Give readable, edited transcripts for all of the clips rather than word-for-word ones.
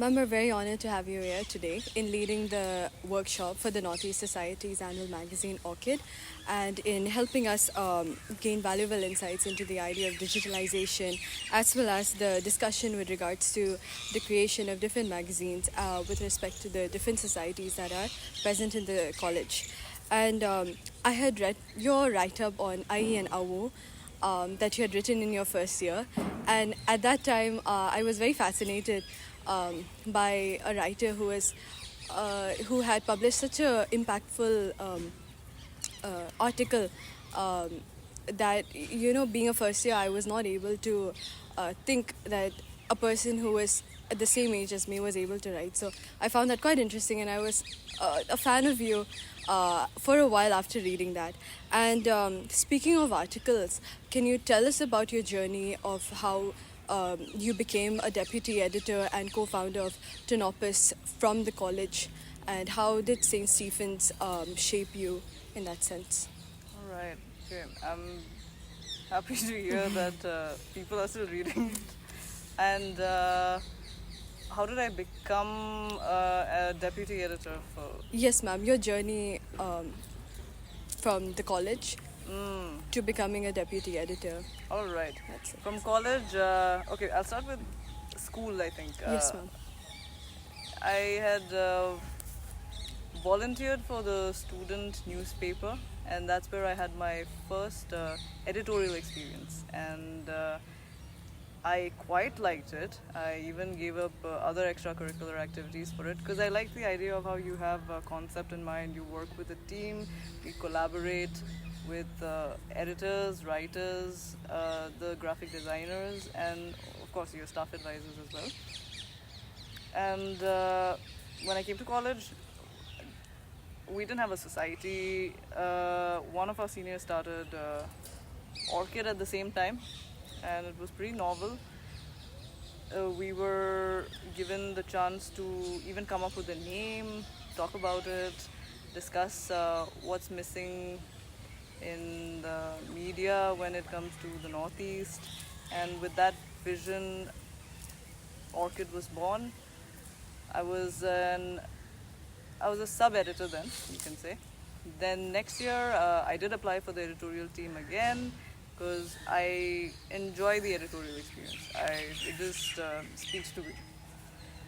Ma'am, we're very honored to have you here today in leading the workshop for the Northeast Society's annual magazine, Orchid, and in helping us gain valuable insights into the idea of digitalization, as well as the discussion with regards to the creation of different magazines with respect to the different societies that are present in the college. And I had read your write-up on IE and AWO, that you had written in your first year. And at that time, I was very fascinated by a writer who had published such a impactful article that, being a first year, I was not able to think that a person who was at the same age as me was able to write. So I found that quite interesting, and I was a fan of you for a while after reading that. And speaking of articles, can you tell us about your journey of how you became a deputy editor and co-founder of Tonopus from the college, and how did St. Stephen's shape you in that sense? All right. Okay. I'm happy to hear that people are still reading it. And how did I become a deputy editor for? Yes, ma'am. Your journey from the college to becoming a deputy editor. All right. That's it. From college, okay, I'll start with school, I think. Yes, ma'am. I had volunteered for the student newspaper, and that's where I had my first editorial experience. And I quite liked it. I even gave up other extracurricular activities for it because I like the idea of how you have a concept in mind, you work with a team, we collaborate with editors, writers, the graphic designers, and of course your staff advisors as well. And when I came to college, we didn't have a society. One of our seniors started Orchid at the same time, and it was pretty novel. We were given the chance to even come up with a name, talk about it, discuss what's missing in the media when it comes to the Northeast. And with that vision, Orchid was born. I was a sub-editor then, you can say. Then next year, I did apply for the editorial team again because I enjoy the editorial experience. It just speaks to me.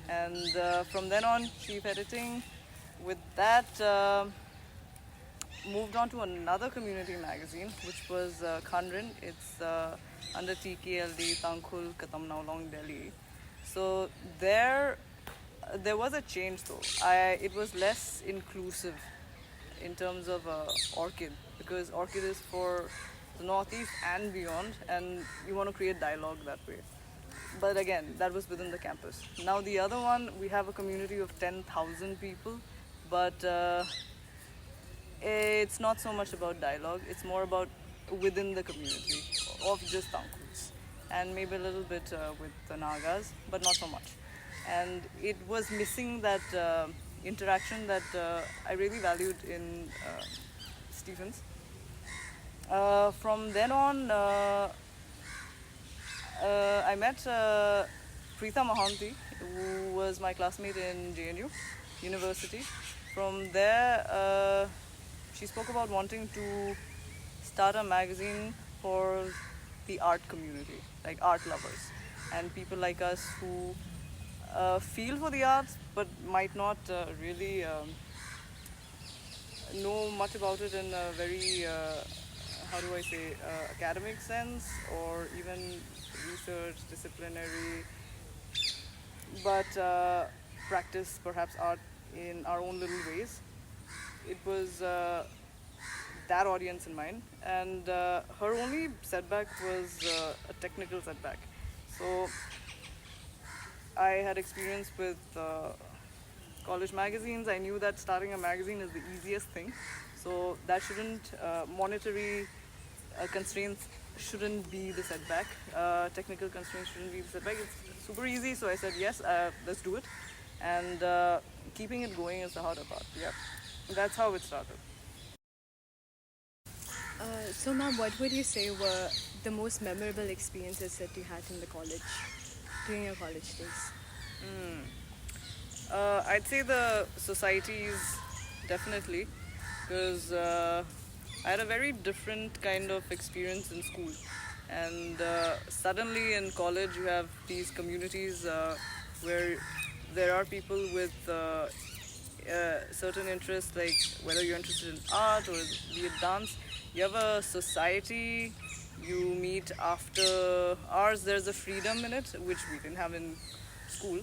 And from then on, chief editing. With that, moved on to another community magazine, which was Khanrin. It's under TKLD, Tangkhul, Katamnao, Long Delhi. So there was a change though. It was less inclusive in terms of Orchid, because Orchid is for the Northeast and beyond, and you want to create dialogue that way. But again, that was within the campus. Now the other one, we have a community of 10,000 people, but it's not so much about dialogue, it's more about within the community of just Tangkhuls, and maybe a little bit with the Nagas, but not so much. And it was missing that interaction that I really valued in Stephens. From then on, I met Preetha Mahanti, who was my classmate in JNU University. From there, she spoke about wanting to start a magazine for the art community, like art lovers, and people like us who feel for the arts but might not really know much about it in a very, how do I say, academic sense, or even research, disciplinary, but practice perhaps art in our own little ways. It was that audience in mind, and her only setback was a technical setback. So I had experience with college magazines. I knew that starting a magazine is the easiest thing, so that shouldn't, monetary constraints shouldn't be the setback, technical constraints shouldn't be the setback. It's super easy, so I said yes, let's do it, and keeping it going is the harder part. Yeah, that's how it started. So, ma'am, what would you say were the most memorable experiences that you had in the college, during your college days? I'd say the societies, definitely, because I had a very different kind of experience in school, and suddenly in college you have these communities where there are people with certain interests, like whether you're interested in art or be it dance. You have a society you meet after hours. There's a freedom in it which we didn't have in school.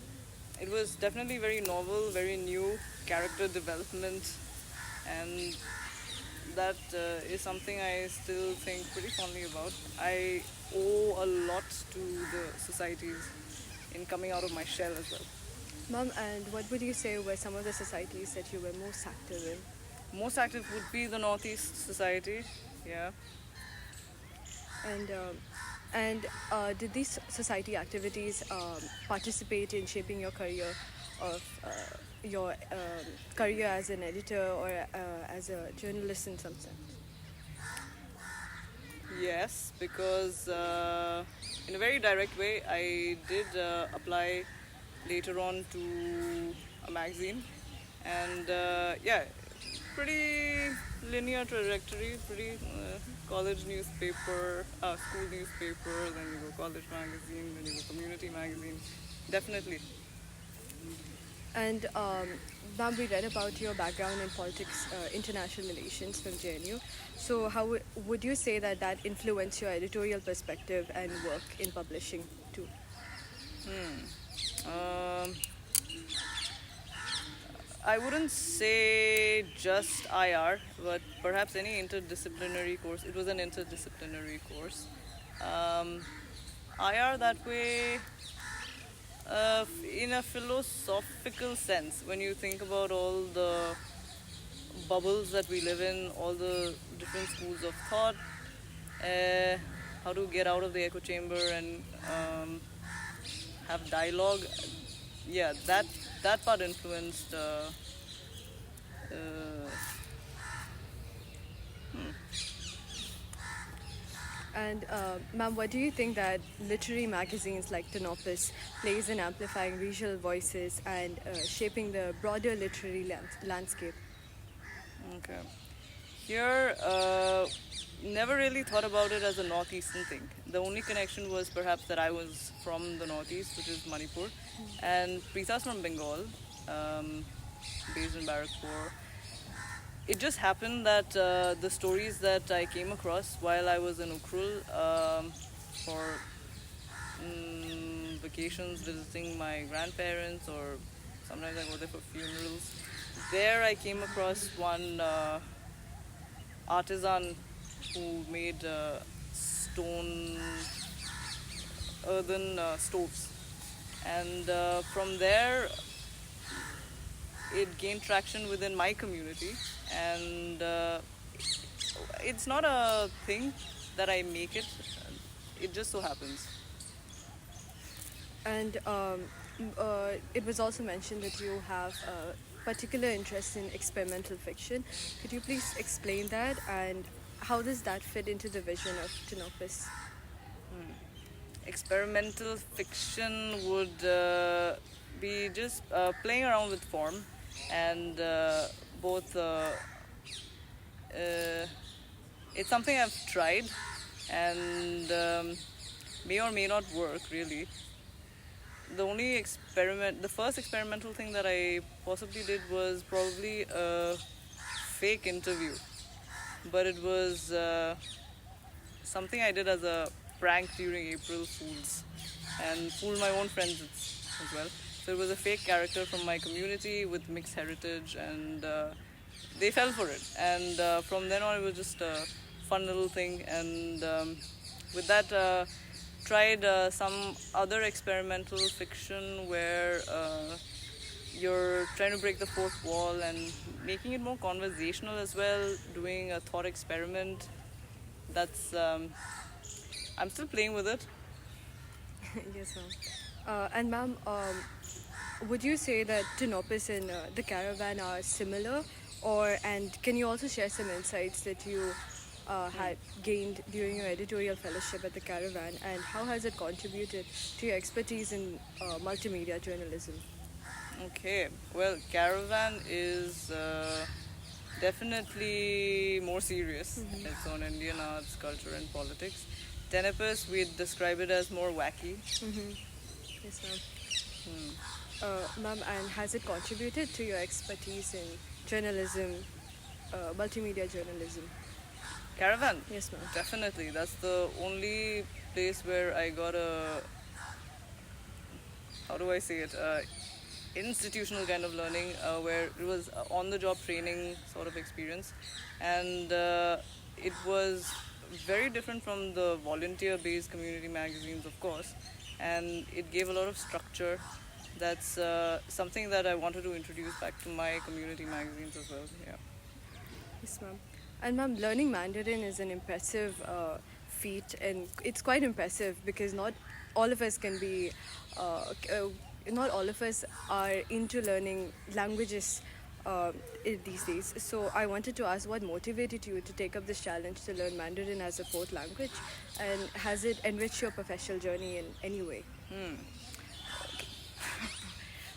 It was definitely very novel, very new character development, and that is something I still think pretty fondly about. I owe a lot to the societies in coming out of my shell as well. Mom, and what would you say were some of the societies that you were most active in? Most active would be the Northeast Society, yeah. And did these society activities participate in shaping your career of your career as an editor or as a journalist in some sense? Yes, because in a very direct way, I did apply later on to a magazine, and yeah, pretty linear trajectory, pretty college newspaper, school newspaper, then you go college magazine, then you go community magazine, definitely. And ma'am, we read about your background in politics, international relations from JNU. So, how would you say that that influenced your editorial perspective and work in publishing too? Um, I wouldn't say just IR, but perhaps any interdisciplinary course. It was an interdisciplinary course. Um, IR that way, in a philosophical sense, when you think about all the bubbles that we live in, all the different schools of thought, uh, how to get out of the echo chamber and have dialogue. Yeah, that part influenced. Uh, And ma'am, what do you think that literary magazines like Tanopus plays in amplifying regional voices and shaping the broader literary landscape? okay. Here, never really thought about it as a northeastern thing. The only connection was perhaps that I was from the northeast, which is Manipur, and Preetha's from Bengal, um, based in Barrackpore. It just happened that the stories that I came across while I was in Ukhrul for vacations, visiting my grandparents, or sometimes I go there for funerals. There I came across one artisan who made stone earthen stoves, and from there it gained traction within my community, and it's not a thing that I make it. It just so happens. And it was also mentioned that you have a particular interest in experimental fiction. Could you please explain that and how does that fit into the vision of Tanopus? Experimental fiction would be just playing around with form, and both it's something I've tried, and may or may not work really. The first experimental thing that I possibly did was probably a fake interview, but it was something I did as a prank during April Fools, and fooled my own friends as well. So it was a fake character from my community with mixed heritage, and they fell for it. And from then on, it was just a fun little thing. And with that, tried some other experimental fiction where you're trying to break the fourth wall and making it more conversational as well, doing a thought experiment. That's I'm still playing with it. Yes, ma'am. And ma'am, would you say that Tanopus and the Caravan are similar, or and can you also share some insights that you had gained during your editorial fellowship at the Caravan, and how has it contributed to your expertise in multimedia journalism? Okay, well, Caravan is definitely more serious. It's on Indian arts, culture, and politics. Tenepus, we'd describe it as more wacky. Yes, ma'am. Hmm. Ma'am, and has it contributed to your expertise in journalism, multimedia journalism? Caravan, Yes, ma'am. definitely. That's the only place where I got a, how do I say it, institutional kind of learning, where it was on the job training sort of experience. And it was very different from the volunteer based community magazines, of course. And it gave a lot of structure. That's something that I wanted to introduce back to my community magazines as well. Yeah. Yes, ma'am. And ma'am, learning Mandarin is an impressive feat, and it's quite impressive because not all of us can be, not all of us are into learning languages these days. So I wanted to ask, what motivated you to take up this challenge to learn Mandarin as a fourth language, and has it enriched your professional journey in any way?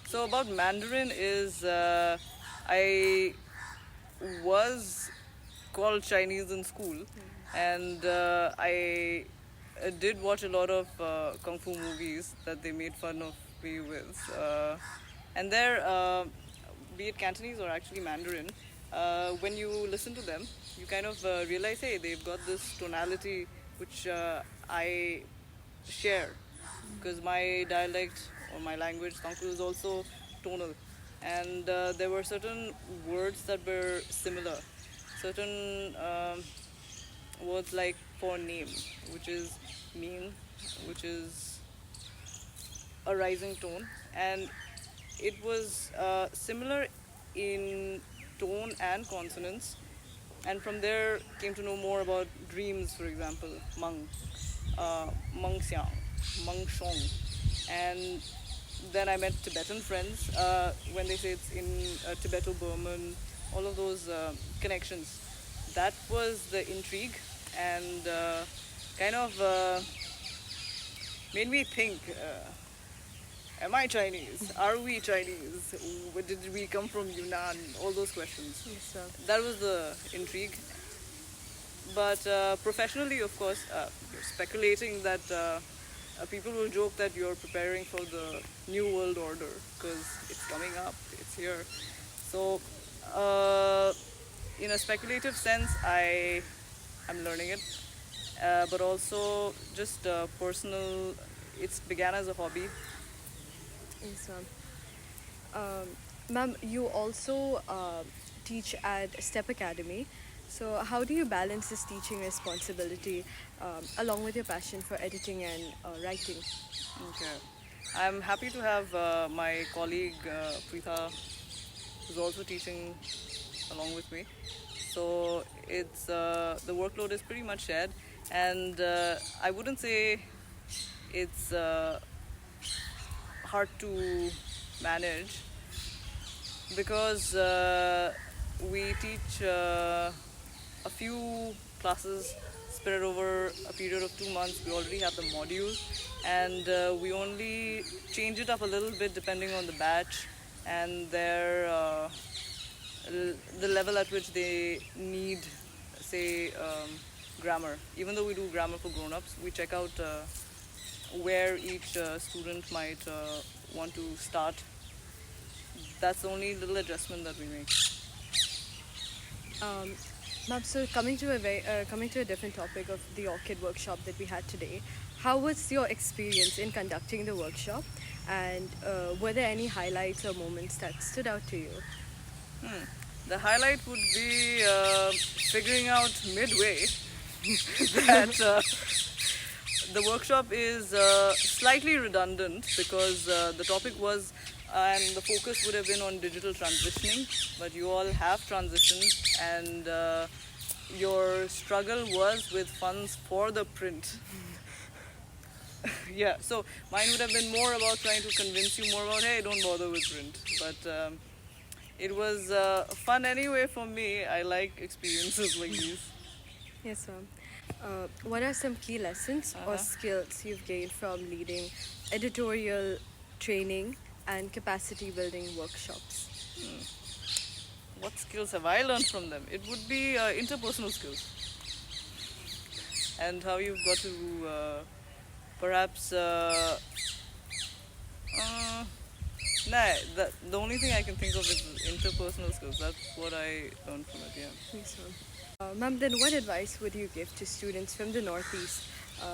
So about Mandarin is I was called Chinese in school, and I did watch a lot of kung fu movies that they made fun of me with, and there, be it Cantonese or actually Mandarin, when you listen to them, you kind of realize, hey, they've got this tonality which I share, because my dialect or my language, Tangku, is also tonal. And there were certain words that were similar. Certain words like for name, which is mean, which is a rising tone. And it was similar in tone and consonants. And from there came to know more about dreams, for example, Mang, Mang Xiang, Mang Shong. And then I met Tibetan friends when they say it's in Tibeto-Burman, all of those connections. That was the intrigue, and kind of made me think, am I Chinese? Are we Chinese? Did we come from Yunnan? All those questions. Yes, sir. That was the intrigue. But professionally, of course, you're speculating that people will joke that you're preparing for the new world order because it's coming up, it's here. So, in a speculative sense, I'm learning it, but also just personal. It began as a hobby. Yes, ma'am. Ma'am, you also teach at Step Academy. So, how do you balance this teaching responsibility along with your passion for editing and writing? Okay. I'm happy to have my colleague Preetha, who's also teaching along with me. So it's the workload is pretty much shared, and I wouldn't say it's hard to manage because we teach a few classes spread over a period of 2 months. We already have the module, and we only change it up a little bit depending on the batch and their the level at which they need, say, grammar. Even though we do grammar for grown-ups, we check out where each student might want to start. That's the only little adjustment that we make. Um, Ma'am, so coming to a different topic of the Orchid Workshop that we had today, how was your experience in conducting the workshop, and were there any highlights or moments that stood out to you? The highlight would be figuring out midway that the workshop is slightly redundant because the topic was and the focus would have been on digital transitioning, but you all have transitioned, and your struggle was with funds for the print. Yeah, so mine would have been more about trying to convince you more about, hey, don't bother with print. But it was fun anyway for me. I like experiences like these. Yes, ma'am. What are some key lessons or Uh-huh. skills you've gained from leading editorial training and capacity building workshops? What skills have I learned from them? It would be interpersonal skills, and how you've got to perhaps. Nah, the only thing I can think of is interpersonal skills. That's what I learned from it. Yeah. Thanks, ma'am. Ma'am, then what advice would you give to students from the Northeast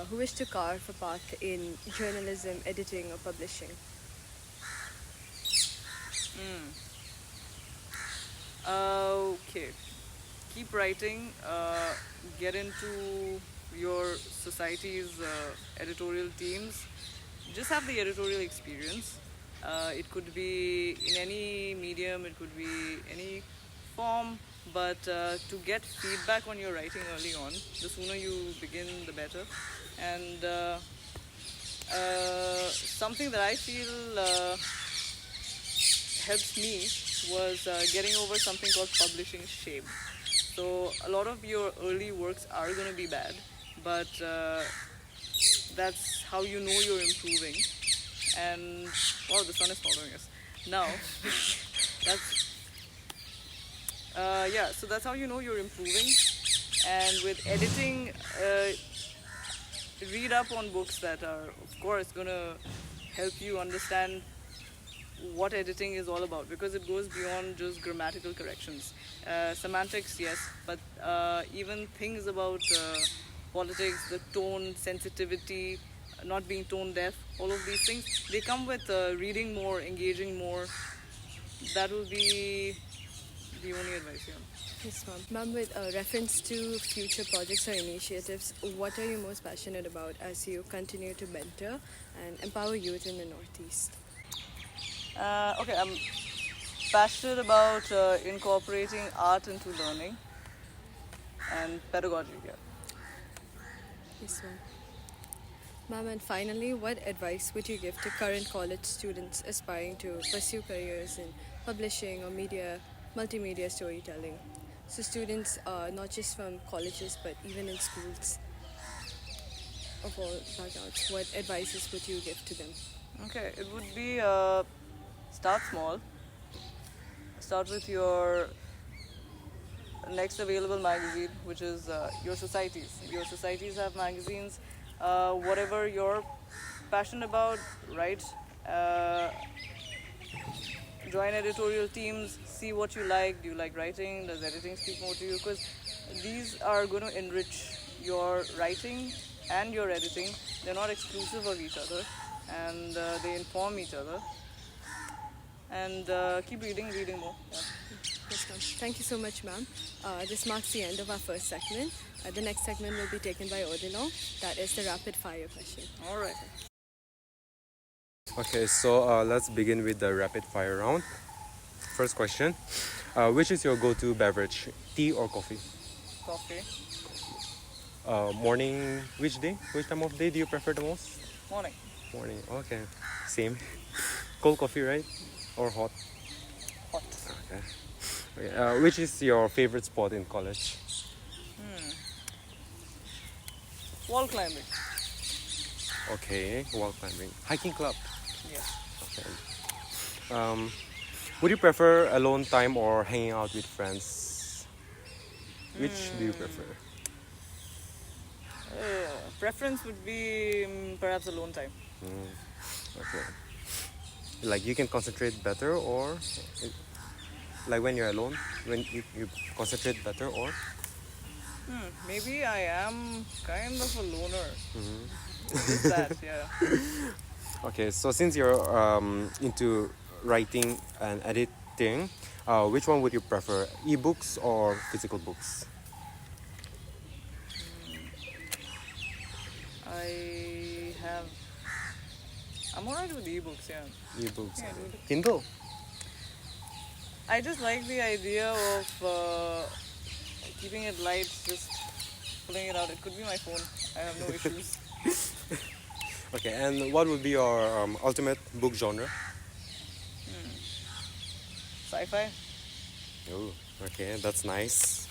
who wish to carve a path in journalism, editing, or publishing? Okay. Keep writing. Get into your society's editorial teams. Just have the editorial experience. It could be in any medium, it could be any form, but to get feedback on your writing early on, the sooner you begin, the better. And something that I feel helps me was getting over something called publishing shame. So a lot of your early works are going to be bad, but that's how you know you're improving. And wow, the sun is following us now. That's yeah, so that's how you know you're improving. And with editing, read up on books that are, of course, going to help you understand what editing is all about, because it goes beyond just grammatical corrections. Semantics, yes, but even things about politics, the tone, sensitivity, not being tone deaf, all of these things, they come with reading more, engaging more. That will be the only advice here. Yes, ma'am. Ma'am, with reference to future projects or initiatives, what are you most passionate about as you continue to mentor and empower youth in the Northeast? Okay, I'm passionate about incorporating art into learning and pedagogy. Yeah. Yes, ma'am. Ma'am, and finally, what advice would you give to current college students aspiring to pursue careers in publishing or media, multimedia storytelling? So students not just from colleges but even in schools of all backgrounds, what advices would you give to them? Okay, it would be start small. Start with your next available magazine, which is your societies. Your societies have magazines. Whatever you're passionate about, write. Join editorial teams. See what you like. Do you like writing? Does editing speak more to you? Because these are going to enrich your writing and your editing. They're not exclusive of each other, and they inform each other. And keep reading more. Yeah. Yes, ma'am. Thank you so much, ma'am. This marks the end of our first segment. The next segment will be taken by Odilo. That is the rapid fire question. All right. Okay, so let's begin with the rapid fire round. First question, which is your go-to beverage, tea or coffee? Coffee. Morning, which day? Which time of day do you prefer the most? Morning. Morning, okay. Same. Cold coffee, right? Or hot? Hot. Okay, which is your favorite sport in college? Wall climbing. Okay, wall climbing. Hiking club? Yes. Okay. Would you prefer alone time or hanging out with friends? Which do you prefer? Preference would be perhaps alone time. Okay. Like you can concentrate better, or like when you're alone, when you concentrate better, or Maybe I am kind of a loner. Just that, yeah. okay. So since you're into writing and editing, which one would you prefer, ebooks or physical books? I'm alright with ebooks, yeah. Ebooks. Yeah, dude. Kindle. I just like the idea of keeping it light, just pulling it out. It could be my phone. I have no issues. Okay. And what would be your ultimate book genre? Sci-fi. Oh, okay, that's nice.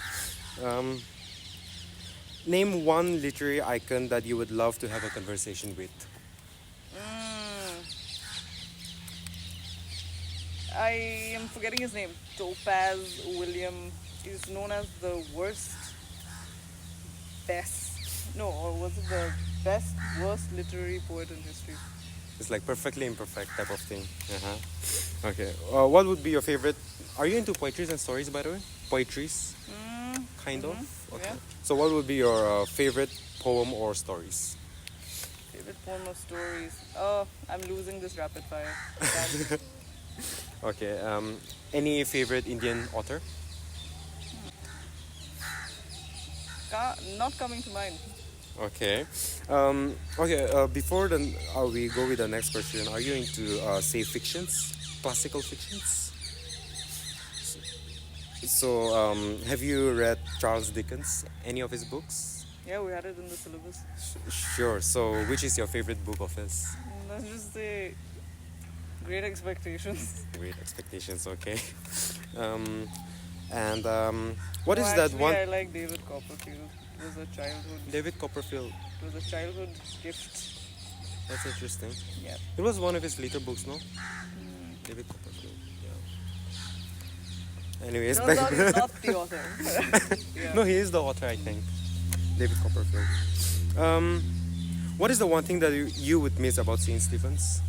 Name one literary icon that you would love to have a conversation with. I am forgetting his name. Topaz William is known as the or was it the worst literary poet in history? It's like perfectly imperfect type of thing. Uh-huh. Okay. What would be your favorite? Are you into poetries and stories, by the way? Poetries? Kind of? Okay. Yeah. So what would be your favorite poem or stories? Favorite poem or stories? Oh, I'm losing this rapid fire. Can't- Okay. Any favorite Indian author? Not coming to mind. Okay. Before we go with the next question, are you into say fictions, classical fictions? So, have you read Charles Dickens? Any of his books? Yeah, we had it in the syllabus. Sure. So, which is your favorite book of his? Let's just say Great Expectations. Great Expectations. Okay. Um, and what No, is that actually, one? I like David Copperfield. It was a childhood. David Copperfield. It was a childhood gift. That's interesting. Yeah. It was one of his later books, no? David Copperfield. Yeah. Anyways, Turns out he's not the author. Yeah. no, he is the author, I think. David Copperfield. What is the one thing that you would miss about St. Stephen's?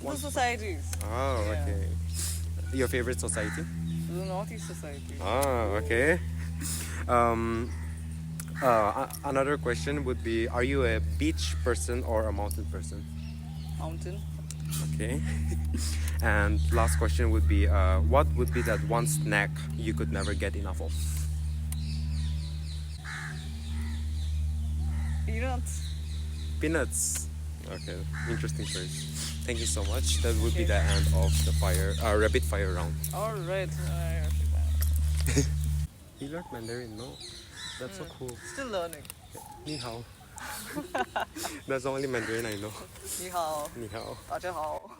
The societies. Oh, Yeah. okay. Your favorite society? The Northeast Society. Ah, okay. Another question would be: are you a beach person or a mountain person? Mountain. Okay. And last question would be: what would be that one snack you could never get enough of? Peanuts. Peanuts. Okay, interesting choice. Thank you so much. That would be the end of the rapid fire round. Alright. You learned Mandarin, no? That's so cool. Still learning. Ni hao. That's the only Mandarin I know. 你好，Ni hao. 大家好。